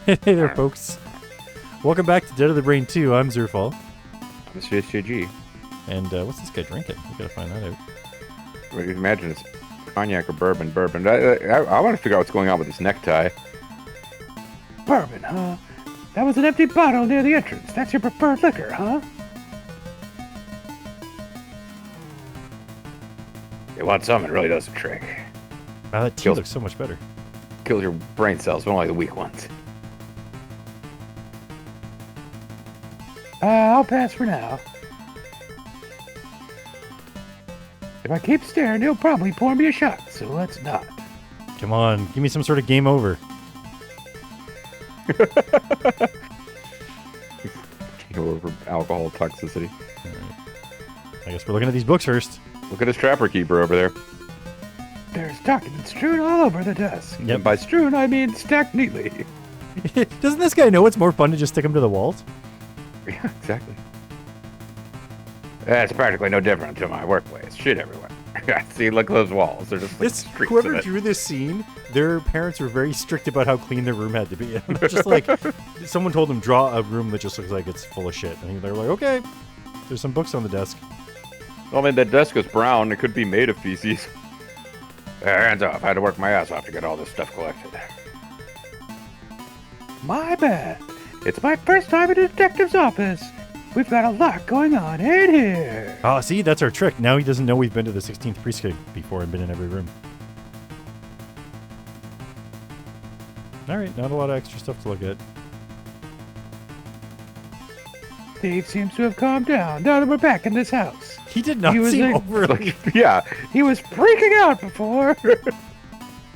Hey there, folks. Welcome back to Dead of the Brain 2. I'm Zerfall. I'm CSJG. And what's this guy drinking? We gotta find that out. Well, you can imagine it's cognac or bourbon. I want to figure out what's going on with this necktie. Bourbon, huh? That was an empty bottle near the entrance. That's your preferred liquor, huh? You want some, it really does a trick. Wow, that tea looks so much better. Kills your brain cells, but only the weak ones. I'll pass for now. If I keep staring, he'll probably pour me a shot, so let's not. Come on, give me some sort of game over. Over alcohol toxicity. Right. I guess we're looking at these books first. Look at his trapper keeper over there. There's documents strewn all over the desk. Yep. And by strewn, I mean stacked neatly. Doesn't this guy know it's more fun to just stick them to the walls? Yeah, exactly. It's practically no different to my workplace. Shit everywhere. See, look at those walls. They're just like streaks whoever of it. drew this scene, their parents were very strict about how clean their room had to be. Just like someone told them draw a room that just looks like it's full of shit, and they're like, okay, there's some books on the desk. Well, I mean, that desk is brown. It could be made of feces. Hands off. I had to work my ass off to get all this stuff collected. My bad. It's my first time in a detective's office. We've got a lot going on in here. Oh, see, that's our trick. Now he doesn't know we've been to the 16th precinct before and been in every room. All right, not a lot of extra stuff to look at. Dave seems to have calmed down now that we're back in this house. He did not seem overly... Yeah. He was freaking out before.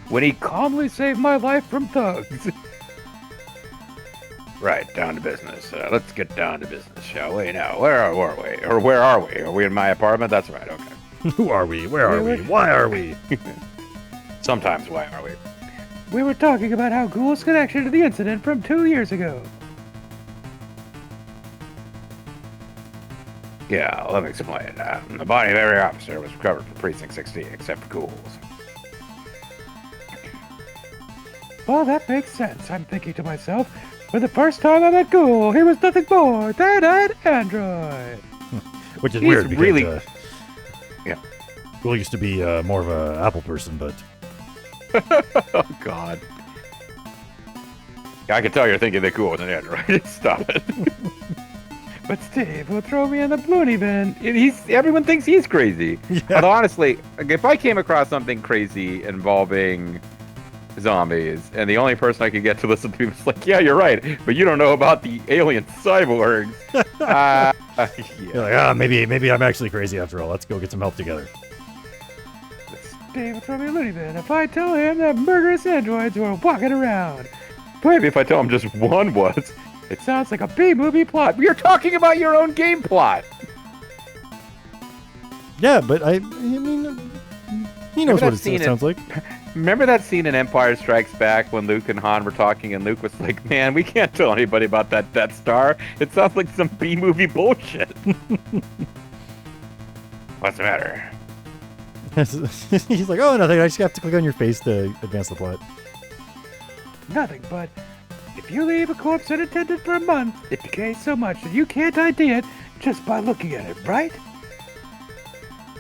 When he calmly saved my life from thugs. Right, down to business. Let's get down to business, shall we? Now, where are we? Or where are we? Are we in my apartment? That's right, okay. Who are we? Where are we? Why are we? Sometimes, why are we? We were talking about how Ghoul's connection to the incident from 2 years ago. Yeah, let me explain. The body of every officer was recovered from Precinct 16, except for Ghoul's. Well, that makes sense, I'm thinking to myself. For the first time I met Ghoul, he was nothing more than an android. Which is He's weird because, really... Yeah. Ghoul used to be more of an Apple person, but... Oh, God. Yeah, I can tell you're thinking that Ghoul was an android. Stop it. But Steve will throw me in the loony bin. Everyone thinks he's crazy. Yeah. Although, honestly, like, if I came across something crazy involving zombies, and the only person I could get to listen to me was like, yeah, you're right, but you don't know about the alien cyborgs. Yeah. You're like, maybe I'm actually crazy after all. Let's go get some help together. Dave will throw me a loony bin if I tell him that murderous androids were walking around. Maybe if I tell him just one was. It sounds like a B-movie plot. You're talking about your own game plot. Yeah, but I mean, he knows what it sounds like. Remember that scene in Empire Strikes Back when Luke and Han were talking and Luke was like, man, we can't tell anybody about that Death Star. It sounds like some B-movie bullshit. What's the matter? He's like, oh, nothing. I just have to click on your face to advance the plot. Nothing, but if you leave a corpse unattended for a month, it decays so much that you can't ID it just by looking at it, right?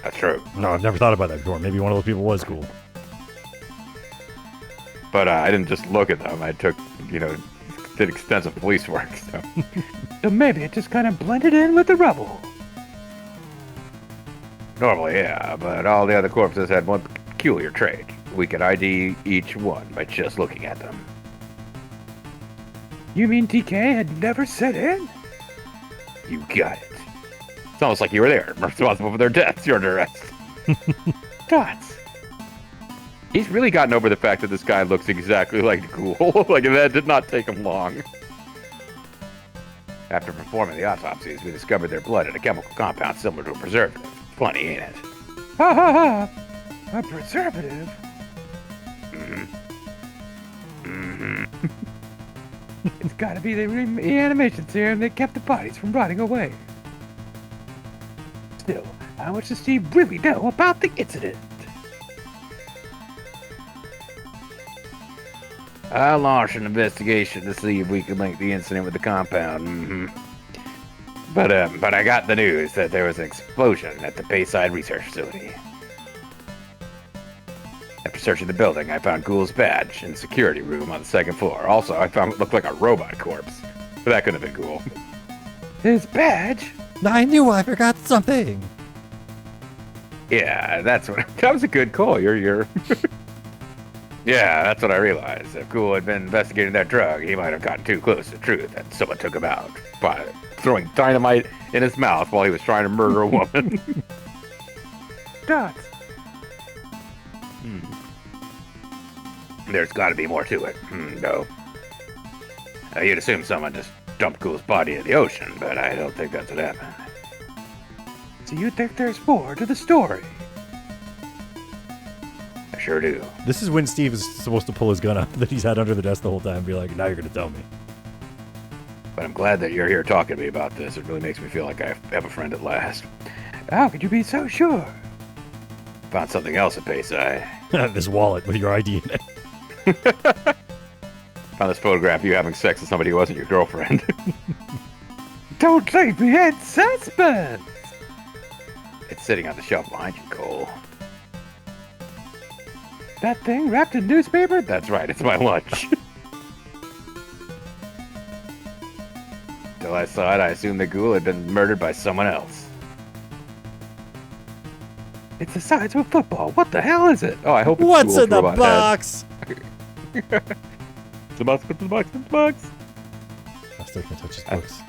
That's true. No, I've never thought about that before. Maybe one of those people was cool. But I didn't just look at them. I took, did extensive police work. So, So maybe it just kind of blended in with the rubble. normally, yeah, but all the other corpses had one peculiar trait. We could ID each one by just looking at them. You mean decay had never set in? You got it. It's almost like you were there, responsible for their deaths. You're under arrest. Dots. He's really gotten over the fact that this guy looks exactly like Ghoul. Like, that did not take him long. After performing the autopsies, we discovered their blood had a chemical compound similar to a preservative. Funny, ain't it? Ha ha ha! A preservative? It's gotta be the reanimation serum that kept the bodies from rotting away. Still, how much does Steve really know about the incident? I launched an investigation to see if we could link the incident with the compound. But I got the news that there was an explosion at the Bayside Research Facility. After searching the building, I found Ghoul's badge in the security room on the second floor. Also, I found what looked like a robot corpse. But that couldn't have been Ghoul. His badge? I knew I forgot something. Yeah, that was a good call. You're Yeah, that's what I realized. If Ghoul had been investigating that drug, he might have gotten too close to the truth and someone took him out by throwing dynamite in his mouth while he was trying to murder a woman. Dots. There's got to be more to it. No. You'd assume someone just dumped Ghoul's body in the ocean, but I don't think that's what happened. So you think there's more to the story? I sure do. This is when Steve is supposed to pull his gun up that he's had under the desk the whole time and be like, now you're going to tell me. But I'm glad that you're here talking to me about this. It really makes me feel like I have a friend at last. How could you be so sure? Found something else at Bayside. This wallet with your ID in it. Found this photograph of you having sex with somebody who wasn't your girlfriend. Don't leave me in suspense! It's sitting on the shelf behind you, Cole. That thing wrapped in newspaper? That's right, it's my lunch. Till I saw it, I assumed the Ghoul had been murdered by someone else. It's the size of a football. What the hell is it? Oh, I hope it's What's Ghoul's in the robot box? head. The box, the box, the box. I still can't touch his books.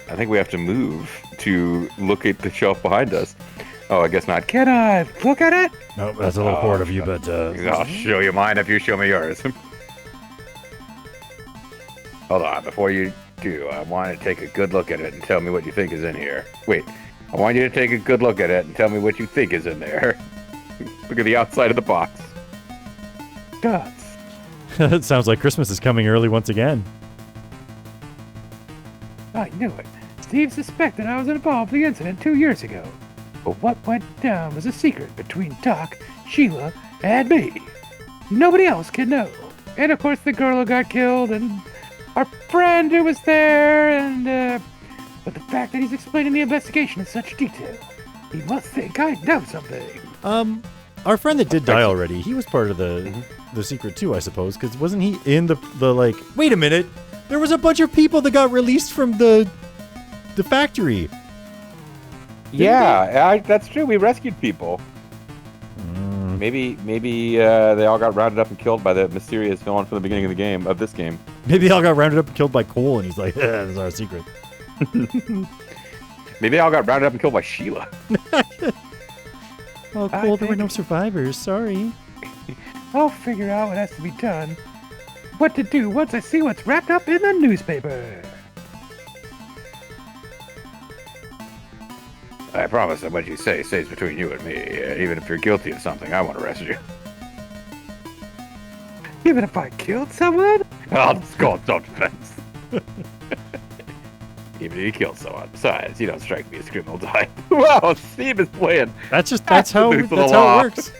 I think we have to move to look at the shelf behind us. Oh, I guess not. Can I look at it? No, that's a little forward of you, but... I'll show you mine if you show me yours. Hold on, before you do, I want to take a good look at it and tell me what you think is in here. Wait, I want you to take a good look at it and tell me what you think is in there. Look at the outside of the box. Dots. It sounds like Christmas is coming early once again. I knew it. Steve suspected I was involved in the incident 2 years ago. But what went down was a secret between Doc, Sheila, and me. Nobody else can know. And of course the girl who got killed, and our friend who was there, and but the fact that he's explaining the investigation in such detail, he must think I know something. Our friend that did die already, he was part of the secret too, I suppose, because wasn't he in the like... Wait a minute! There was a bunch of people that got released from the factory. Yeah, that's true. We rescued people. Maybe they all got rounded up and killed by the mysterious villain from the beginning of the game, of this game. Maybe they all got rounded up and killed by Cole, and he's like, this is our secret. Maybe they all got rounded up and killed by Sheila. Oh, Cole, there were no survivors. Sorry. I'll figure out what has to be done. What to do once I see what's wrapped up in the newspaper. I promise that what you say stays between you and me. Even if you're guilty of something, I won't arrest you. Even if I killed someone? I'll just call it self-defense. Even if you killed someone. Besides, you don't strike me as criminal type. Wow, Steve is playing. That's how it works.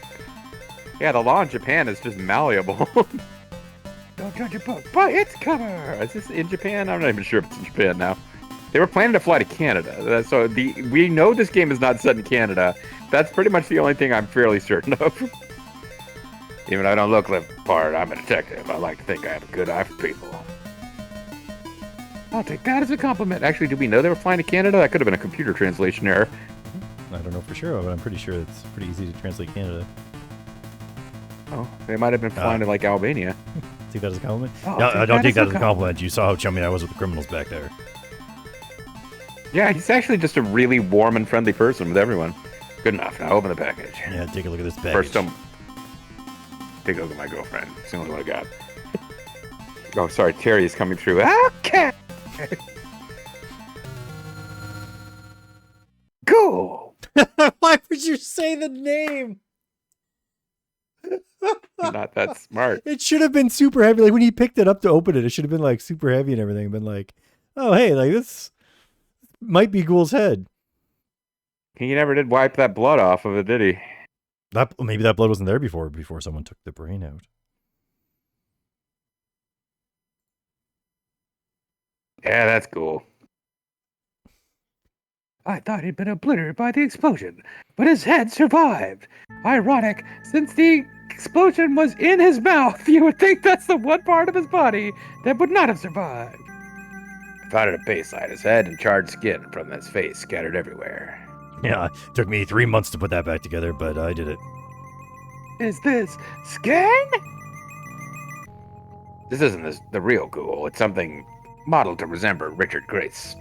Yeah, the law in Japan is just malleable. Don't judge a book by its cover. Is this in Japan? I'm not even sure if it's in Japan now. They were planning to fly to Canada, so we know this game is not set in Canada. That's pretty much the only thing I'm fairly certain of. Even though I don't look the part, I'm a detective. I like to think I have a good eye for people. I'll take that as a compliment. Actually, did we know they were flying to Canada? That could have been a computer translation error. I don't know for sure, but I'm pretty sure it's pretty easy to translate Canada. Oh, they might have been flying to, like, Albania. Take that as a compliment? Oh, I don't take that as a compliment. You saw how chummy I was with the criminals back there. Yeah, he's actually just a really warm and friendly person with everyone. Good enough. Now open the package. Yeah, take a look at this package. First, take a look at my girlfriend. It's the only one I got. Oh, sorry. Terry is coming through. Okay. Go. Why would you say the name? Not that smart. It should have been super heavy. Like when he picked it up to open it, it should have been like super heavy and everything. Been like, oh hey, like this might be Ghoul's head. He never did wipe that blood off of it, did he? Maybe that blood wasn't there before someone took the brain out. Yeah, that's cool. I thought he'd been obliterated by the explosion, but his head survived. Ironic, since the explosion was in his mouth, you would think that's the one part of his body that would not have survived. I found it at baseline. His head and charred skin from his face scattered everywhere. Yeah, it took me 3 months to put that back together, but I did it. Is this skin? This isn't the real ghoul. It's something modeled to resemble Richard Grace.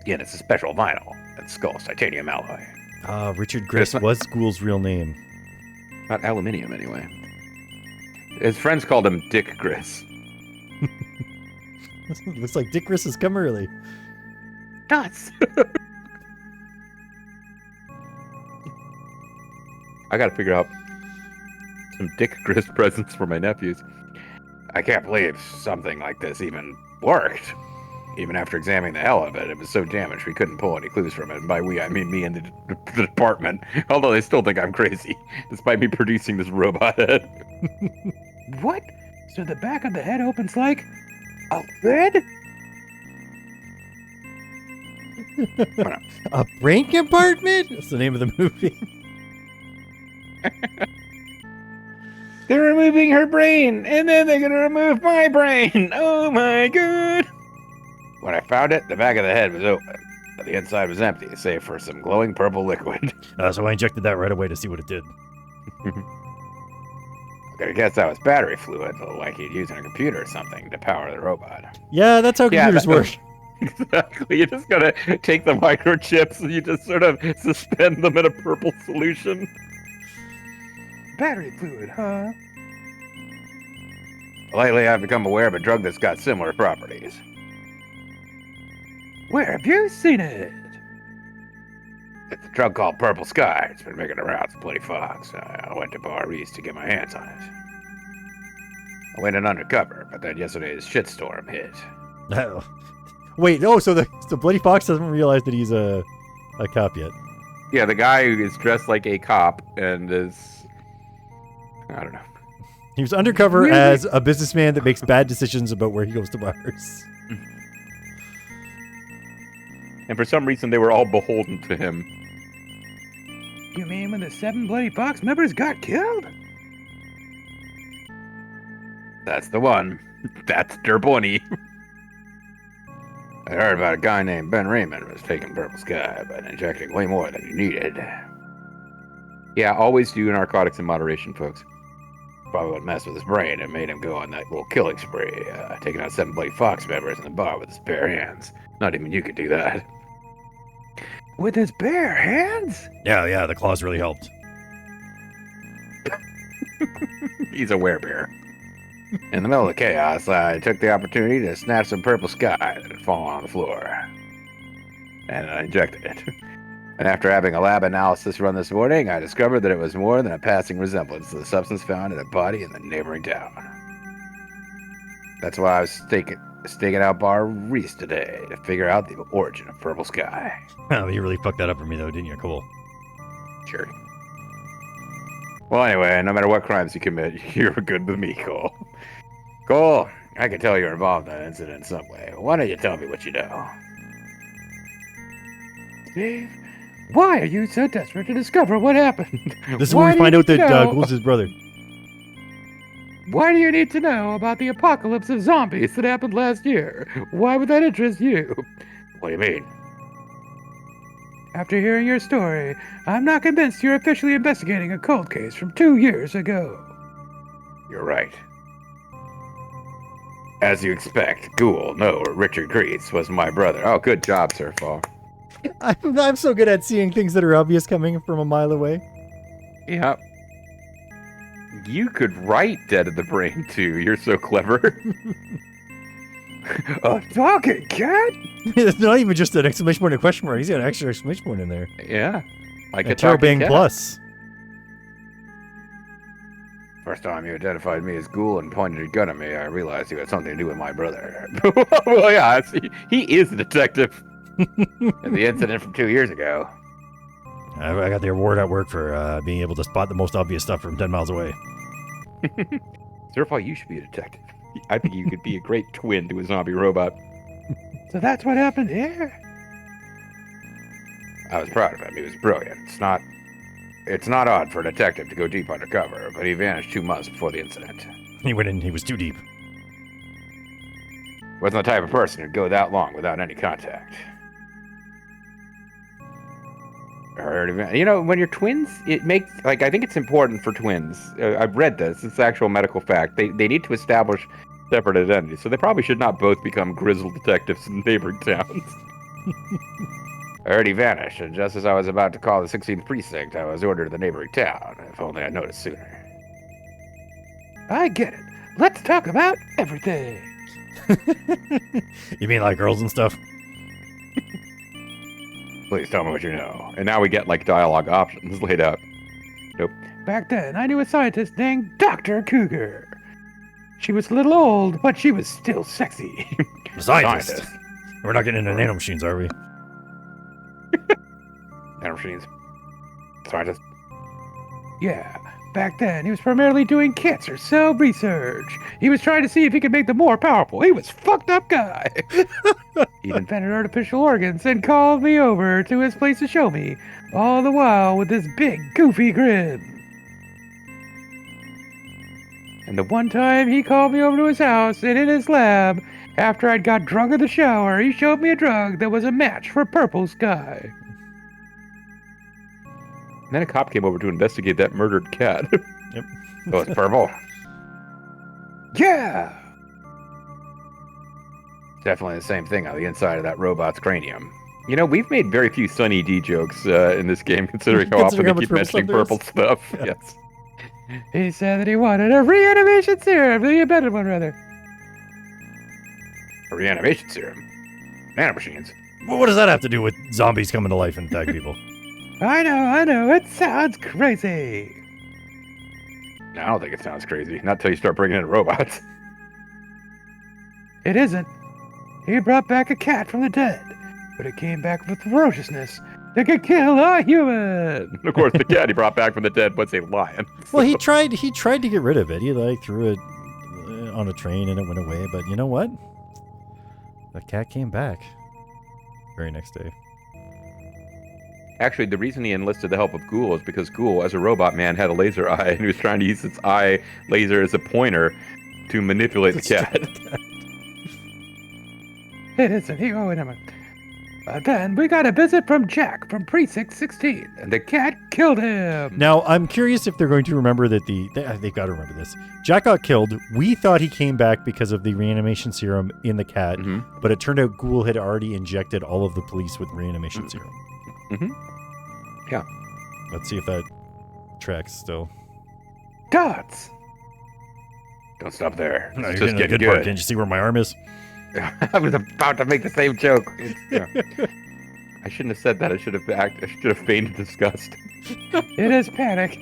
Again, it's a special vinyl and skull's titanium alloy. Richard Grace was Ghoul's real name. Not aluminium, anyway. His friends called him Dick Gris. Looks like Dick Gris has come early. Nuts. I gotta figure out some Dick Gris presents for my nephews. I can't believe something like this even worked. Even after examining the hell of it, it was so damaged we couldn't pull any clues from it. And by we, I mean me and the department. Although they still think I'm crazy, despite me producing this robot head. What? So the back of the head opens like a lid? A brain compartment? That's the name of the movie. They're removing her brain, and then they're gonna remove my brain. Oh my god! When I found it, the back of the head was open, but the inside was empty, save for some glowing purple liquid. So I injected that right away to see what it did. I'm gonna guess that was battery fluid, like he'd use in a computer or something to power the robot. Yeah, that's how computers work. Exactly. You're just gonna take the microchips and you just sort of suspend them in a purple solution. Battery fluid, huh? Lately, I've become aware of a drug that's got similar properties. Where have you seen it? It's a drug called Purple Sky. It's been making the rounds in Bloody Fox. I went to Bar East to get my hands on it. I went in undercover, but then yesterday's shitstorm hit. Oh. Wait, so the Bloody Fox doesn't realize that he's a cop yet. Yeah, the guy who is dressed like a cop and is... I don't know. He was undercover Really? as a businessman that makes bad decisions about where he goes to bars. And for some reason, they were all beholden to him. You mean when the 7 Bloody Fox members got killed? That's the one. That's Der Bunny. I heard about a guy named Ben Raymond was taking Purple Sky, but injecting way more than he needed. Yeah, always do narcotics in moderation, folks. Probably what messed with his brain and made him go on that little killing spree, taking out 7 Bloody Fox members in the bar with his bare hands. Not even you could do that. With his bare hands? Yeah, the claws really helped. He's a werebear. In the middle of the chaos, I took the opportunity to snatch some Purple Sky that had fallen on the floor. And I injected it. And after having a lab analysis run this morning, I discovered that it was more than a passing resemblance to the substance found in a body in the neighboring town. That's why I was staking out Bar Reese today, to figure out the origin of Purple Sky. Oh, you really fucked that up for me, though, didn't you? Cool. Sure. Well, anyway, no matter what crimes you commit, you're good with me, Cole. Cole, I can tell you're involved in that incident in some way. Why don't you tell me what you know? Dave, why are you so desperate to discover what happened? This is where we find out that Ghoul's his brother. Why do you need to know about the apocalypse of zombies that happened last year? Why would that interest you? What do you mean? After hearing your story, I'm not convinced you're officially investigating a cold case from 2 years ago. You're right. As you expect, Ghoul, no, Richard Grease was my brother. Oh, good job, Zerfall. I'm so good at seeing things that are obvious coming from a mile away. Yeah. You could write Dead of the Brain, too. You're so clever. A talking cat? It's not even just an exclamation point and a question mark. He's got an extra exclamation point in there. Yeah. Like a a Terror talking Bang cat. Plus. First time you identified me as Ghoul and pointed a gun at me, I realized you had something to do with my brother. Well, yeah, he is a detective. And the incident from 2 years ago. I got the award at work for being able to spot the most obvious stuff from 10 miles away. Zerfall, you should be a detective. I think you could be a great twin to a zombie robot. So that's what happened here? I was proud of him. He was brilliant. It's not odd for a detective to go deep undercover, but he vanished 2 months before the incident. He went in, he was too deep. Wasn't the type of person who'd go that long without any contact. You know, when you're twins, it makes, like, I think it's important for twins. I've read this. It's actual medical fact. They need to establish separate identities, so they probably should not both become grizzled detectives in neighboring towns. I heard he vanished, and just as I was about to call the 16th precinct, I was ordered to the neighboring town. If only I'd noticed sooner. I get it. Let's talk about everything. You mean like girls and stuff? Please tell me what you know. And now we get, like, dialogue options laid out. Nope. Back then, I knew a scientist named Dr. Cougar. She was a little old, but she was still sexy. Scientist. We're not getting into nanomachines, are we? Nanomachines. Scientist. Yeah, back then, he was primarily doing cancer cell research. He was trying to see if he could make them more powerful. He was a fucked up guy. He invented artificial organs and called me over to his place to show me, all the while with this big, goofy grin. And the one time he called me over to his house and in his lab, after I'd got drunk in the shower, he showed me a drug that was a match for purple sky. And then a cop came over to investigate that murdered cat. Yep. Oh, it's purple? Yeah! Definitely the same thing on the inside of that robot's cranium. You know, we've made very few Sunny D jokes in this game, considering how often Considering how we much keep purple mentioning stuff purple there is. stuff. Yeah. Yes. He said that he wanted a reanimation serum, the embedded one rather. A reanimation serum. Nanomachines. Well, what does that have to do with zombies coming to life and attack people? I know, it sounds crazy. No, I don't think it sounds crazy. Not till you start bringing in robots. It isn't. He brought back a cat from the dead, but it came back with ferociousness that could kill a human. Of course, the cat he brought back from the dead was a lion. Well, he tried to get rid of it. He like threw it on a train and it went away. But you know what? The cat came back. Very next day. Actually, the reason he enlisted the help of Ghoul is because Ghoul, as a robot man, had a laser eye, and he was trying to use its eye laser as a pointer to manipulate the cat. It isn't. Oh, wait a minute. Then we got a visit from Jack from Precinct 16, and the cat killed him. Now, I'm curious if they're going to remember that they've got to remember this. Jack got killed. We thought he came back because of the reanimation serum in the cat, but it turned out Ghoul had already injected all of the police with reanimation serum. Yeah. Let's see if that tracks still. Dots. Don't stop there. No, It's you're just getting getting the good part. good. Can't you see where my arm is? I was about to make the same joke. I shouldn't have said that. I should have feigned disgust. In his panic,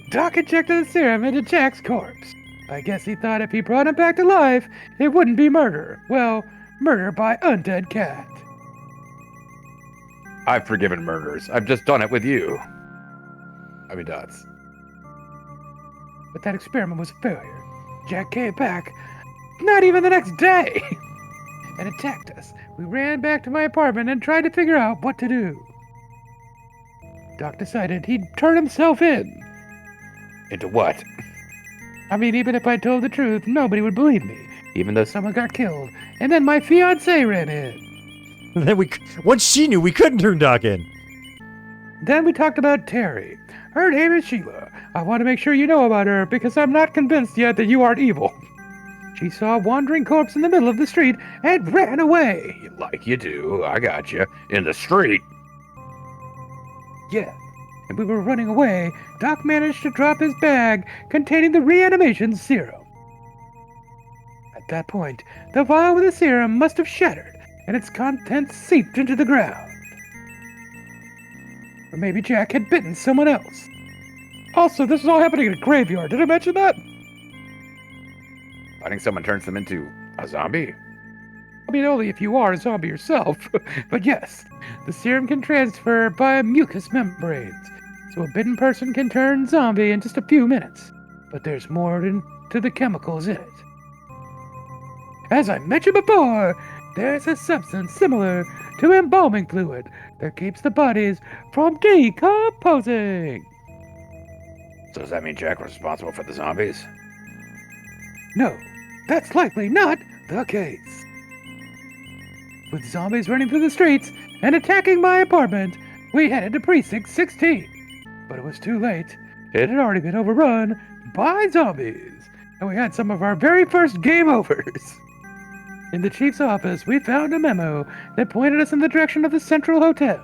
Doc injected the serum into Jack's corpse. I guess he thought if he brought him back to life, it wouldn't be murder. Well, murder by undead cat. I've forgiven murders. I've just done it with you. I mean, Dots. But that experiment was a failure. Jack came back, not even the next day, and attacked us. We ran back to my apartment and tried to figure out what to do. Doc decided he'd turn himself in. Into what? I mean, even if I told the truth, nobody would believe me, even though someone got killed, and then my fiancée ran in. And then once she knew, we couldn't turn Doc in. Then we talked about Terry. Her name is Sheila. I want to make sure you know about her because I'm not convinced yet that you aren't evil. She saw a wandering corpse in the middle of the street and ran away. Like you do. I got you. In the street. Yeah. And we were running away. Doc managed to drop his bag containing the reanimation serum. At that point, the vial with the serum must have shattered and its contents seeped into the ground. Or maybe Jack had bitten someone else. Also, this is all happening in a graveyard. Did I mention that? I think someone turns them into a zombie. I mean, only if you are a zombie yourself. But yes, the serum can transfer by mucous membranes, so a bitten person can turn zombie in just a few minutes. But there's more to the chemicals in it. As I mentioned before, there's a substance similar to embalming fluid that keeps the bodies from decomposing. So does that mean Jack was responsible for the zombies? No, that's likely not the case. With zombies running through the streets and attacking my apartment, we headed to Precinct 16. But it was too late. It had already been overrun by zombies, and we had some of our very first game overs. In the chief's office, we found a memo that pointed us in the direction of the Central Hotel.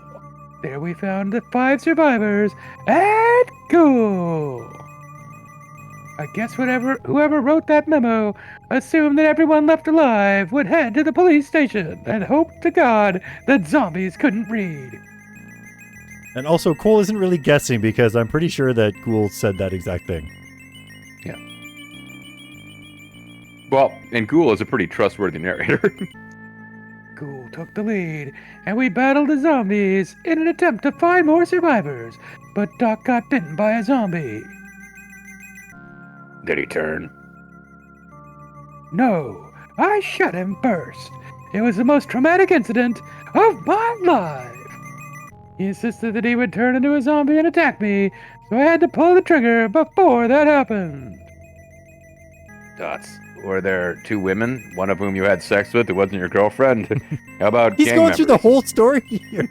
There we found the 5 survivors and Ghoul. I guess whoever wrote that memo assumed that everyone left alive would head to the police station and hope to God that zombies couldn't read. And also, Cole isn't really guessing because I'm pretty sure that Ghoul said that exact thing. Yeah. Well, and Ghoul is a pretty trustworthy narrator. Ghoul took the lead, and we battled the zombies in an attempt to find more survivors, but Doc got bitten by a zombie. Did he turn? No, I shot him first. It was the most traumatic incident of my life. He insisted that he would turn into a zombie and attack me, so I had to pull the trigger before that happened. Dots. Were there 2 women, one of whom you had sex with who wasn't your girlfriend? How about He's gang going through the members? whole story here.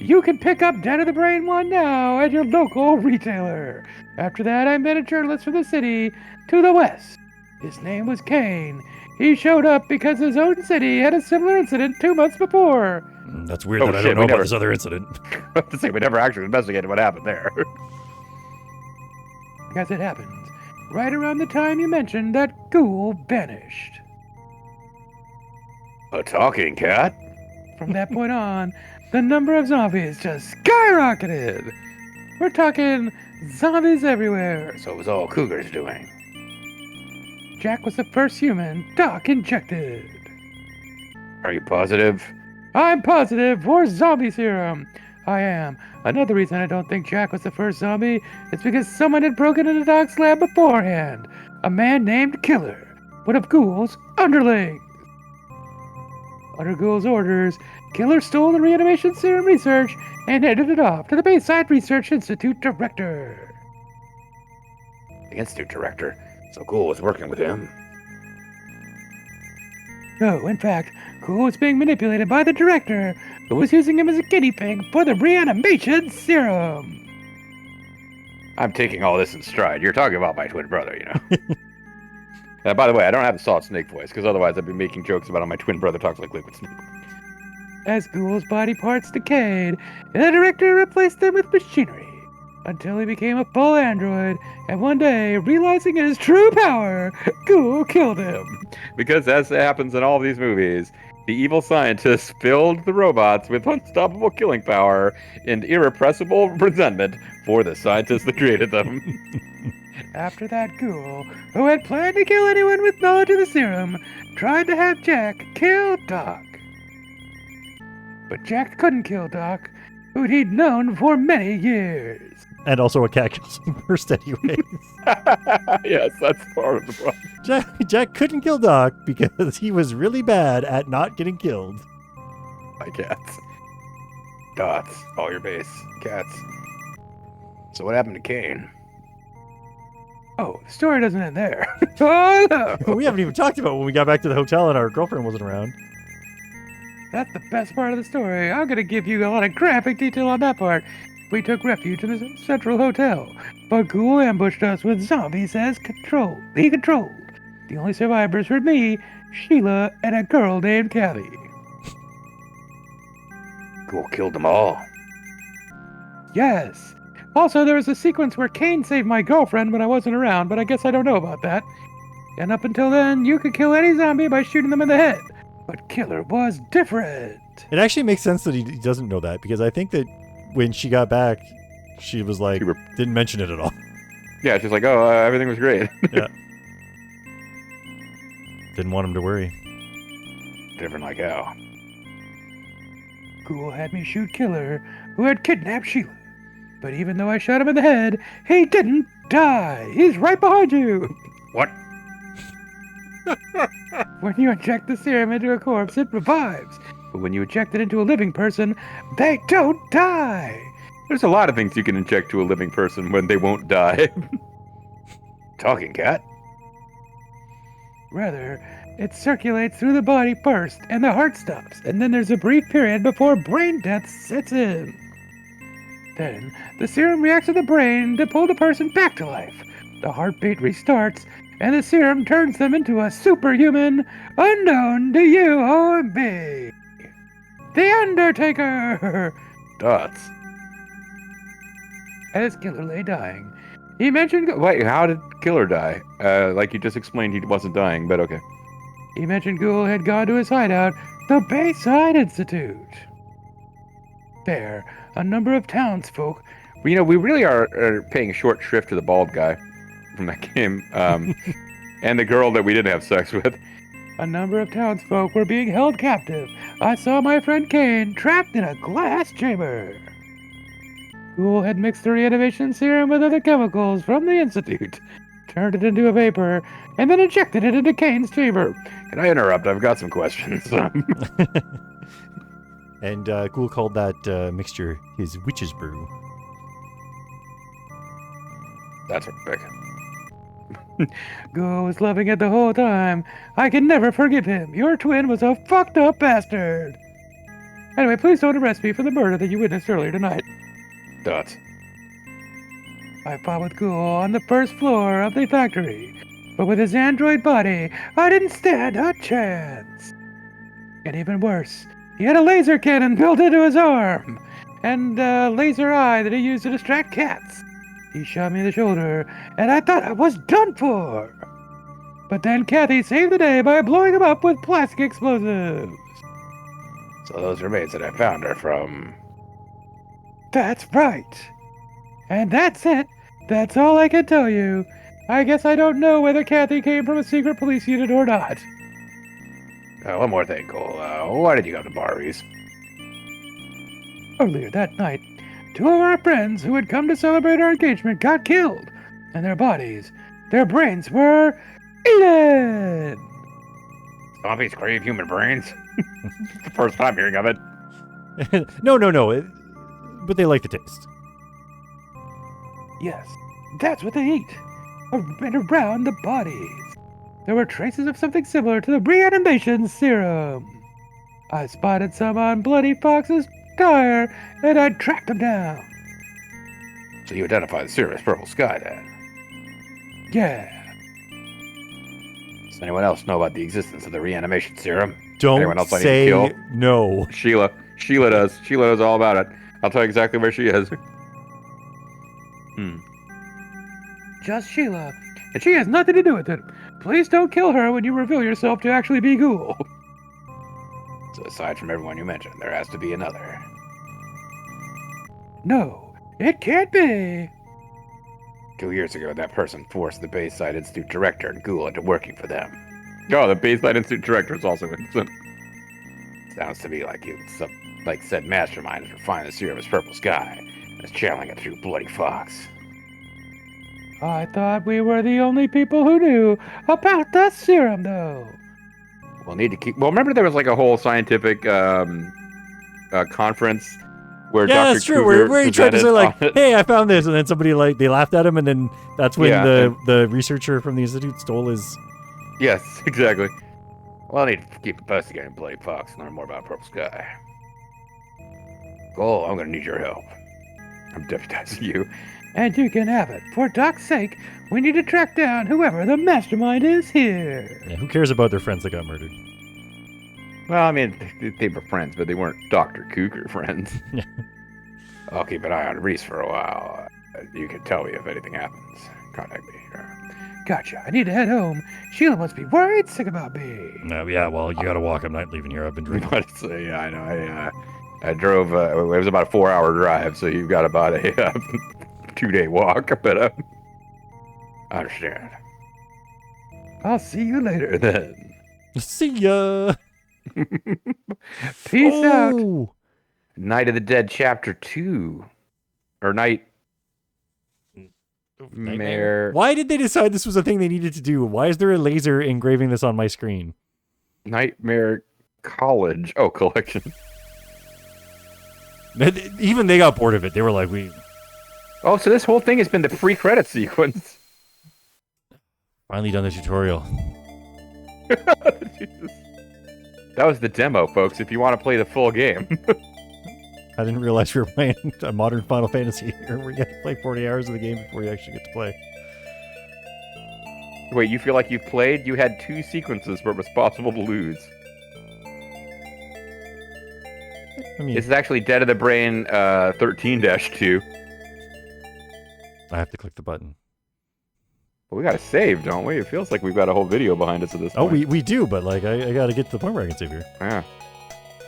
You can pick up Dead of the Brain 1 now at your local retailer. After that, I met a journalist from the city to the west. His name was Kane. He showed up because his own city had a similar incident 2 months before. That's weird Oh, that I shit, don't know we about never- this other incident. I have to say, we never actually investigated what happened there. Because it happened right around the time you mentioned that Ghoul vanished. A talking cat? From that point on, the number of zombies just skyrocketed. We're talking zombies everywhere. So it was all Cougar's doing. Jack was the first human Doc injected. Are you positive? I'm positive for zombie serum. I am. Another reason I don't think Jack was the first zombie is because someone had broken into Doc's lab beforehand. A man named Killer, one of Ghoul's underlings. Under Ghoul's orders, Killer stole the reanimation serum research and handed it off to the Bayside Research Institute director. The Institute director. So Ghoul was working with him. No, in fact, Ghoul was being manipulated by the director, who was using him as a guinea pig for the reanimation serum. I'm taking all this in stride. You're talking about my twin brother, you know. By the way, I don't have a solid snake voice, because otherwise I'd be making jokes about how my twin brother talks like Liquid Snake. As Ghoul's body parts decayed, the director replaced them with machinery, until he became a full android, and one day, realizing his true power, Ghoul killed him. Because as happens in all of these movies, the evil scientists filled the robots with unstoppable killing power and irrepressible resentment for the scientists that created them. After that, Ghoul, who had planned to kill anyone with knowledge of the serum, tried to have Jack kill Doc. But Jack couldn't kill Doc, who he'd known for many years. And also a cat kills him first anyways. Yes, that's part of the problem. Jack couldn't kill Doc because he was really bad at not getting killed. My cats. Dots, all your base. Cats. So what happened to Kane? Oh, the story doesn't end there. Oh, no. We haven't even talked about when we got back to the hotel and our girlfriend wasn't around. That's the best part of the story. I'm going to give you a lot of graphic detail on that part. We took refuge in the Central Hotel, but Ghoul ambushed us with zombies as he controlled. The only survivors were me, Sheila, and a girl named Callie. Ghoul killed them all. Yes. Also, there was a sequence where Kane saved my girlfriend when I wasn't around, but I guess I don't know about that. And up until then, you could kill any zombie by shooting them in the head. But Killer was different. It actually makes sense that he doesn't know that because I think that when she got back, she was like, didn't mention it at all. Yeah, she's like, oh, everything was great. Yeah. Didn't want him to worry. Different like how? Ghoul had me shoot Killer, who had kidnapped Sheila. But even though I shot him in the head, he didn't die. He's right behind you. What? When you inject the serum into a corpse, it revives. But when you inject it into a living person, they don't die. There's a lot of things you can inject to a living person when they won't die. Talking cat. Rather, it circulates through the body first, and the heart stops, and then there's a brief period before brain death sets in. Then, the serum reacts with the brain to pull the person back to life. The heartbeat restarts, and the serum turns them into a superhuman unknown to you or me. The Undertaker! Dots. As Killer lay dying, he mentioned... Wait, how did Killer die? Like you just explained he wasn't dying, but okay. He mentioned Ghoul had gone to his hideout, the Bayside Institute. There, a number of townsfolk... Well, you know, we really are paying short shrift to the bald guy from that game. And the girl that we didn't have sex with. A number of townsfolk were being held captive. I saw my friend Kane trapped in a glass chamber. Ghoul had mixed the reanimation serum with other chemicals from the Institute, turned it into a vapor, and then injected it into Kane's chamber. Can I interrupt? I've got some questions. And Ghoul called that mixture his witch's brew. That's right. Ghoul was loving it the whole time. I can never forgive him. Your twin was a fucked up bastard. Anyway, please don't arrest me for the murder that you witnessed earlier tonight. Dots. I fought with Ghoul on the first floor of the factory, but with his android body, I didn't stand a chance. And even worse, he had a laser cannon built into his arm, and a laser eye that he used to distract cats. He shot me in the shoulder, and I thought I was done for. But then Kathy saved the day by blowing him up with plastic explosives. So those remains that I found are from... That's right. And that's it. That's all I can tell you. I guess I don't know whether Kathy came from a secret police unit or not. One more thing, Cole. Why did you come to Barry's? Earlier that night, 2 of our friends who had come to celebrate our engagement got killed, and their bodies, their brains were eaten! Zombies crave human brains? It's the first time hearing of it. No. But they like the taste. Yes, that's what they eat. And around the bodies, there were traces of something similar to the reanimation serum. I spotted some on Bloody Fox's tire, and I tracked them down. So you identify the serum as Purple Sky, then? Yeah. Does anyone else know about the existence of the reanimation serum? Don't Anyone else I need to say kill? no. Sheila. Sheila does. Sheila knows all about it. I'll tell you exactly where she is. Just Sheila. And she has nothing to do with it. Please don't kill her when you reveal yourself to actually be Ghoul. So aside from everyone you mentioned, there has to be another. No, it can't be. 2 years ago, that person forced the Bayside Institute director and Ghoul into working for them. Oh, the Bayside Institute director is also innocent. Sounds to me like said mastermind is refining the serum as Purple Sky and is channeling it through Bloody Fox. I thought we were the only people who knew about the serum, though. We'll need to keep... Well, remember there was like a whole scientific conference where Yeah, Dr. that's true. Cougar Where he tried to say like, presented on it? "Hey, I found this," and then somebody they laughed at him, and then that's when Yeah, the researcher from the institute stole his. Yes, exactly. Well, I need to keep investigating Bloody Fox and learn more about Purple Sky. Cole, I'm gonna need your help. I'm deputizing you. And you can have it. For Doc's sake, we need to track down whoever the mastermind is here. Yeah, who cares about their friends that got murdered? Well, I mean, they were friends, but they weren't Dr. Cougar friends. Yeah. I'll keep an eye on Reese for a while. You can tell me if anything happens. Contact me. Gotcha. I need to head home. Sheila must be worried sick about me. No, yeah. Well, you gotta walk. I'm not leaving here. I've been drinking. But yeah, I know. I drove. It was about a 4-hour drive, so you've got about a 2-day walk. But I understand. I'll see you later then. See ya. Peace out. Night of the Dead, Chapter 2, or Night Nightmare. Why did they decide this was a thing they needed to do? Why is there a laser engraving this on my screen? Nightmare College. Oh, collection. Even they got bored of it. They were like, Oh, so this whole thing has been the pre-credit sequence. finally done the tutorial. Jesus. That was the demo, folks, if you want to play the full game. I didn't realize we were playing a modern Final Fantasy here where you have to play 40 hours of the game before you actually get to play. Wait, you feel like you've played? You had 2 sequences where it was possible to lose. I mean, This is actually Dead of the Brain 13-2. I have to click the button. Well, we got to save, don't we? It feels like we've got a whole video behind us at this Oh, point. we do, but like I got to get to the point where I can save here. Yeah.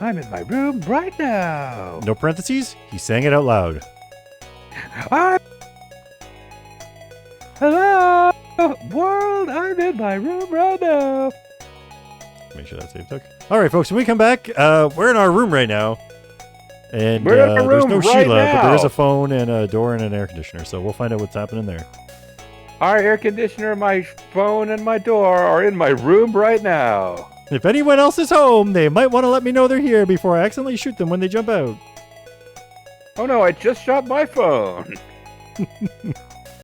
I'm in my room right now. No parentheses. He sang it out loud. Hello, world. I'm in my room right now. Make sure that save took. All right, folks. When we come back, we're in our room right now, and We're in our there's room no right Sheila, but there is now. a phone and a door and an air conditioner. So we'll find out what's happening there. Our air conditioner, my phone, and my door are in my room right now. If anyone else is home, they might want to let me know they're here before I accidentally shoot them when they jump out. Oh no, I just shot my phone.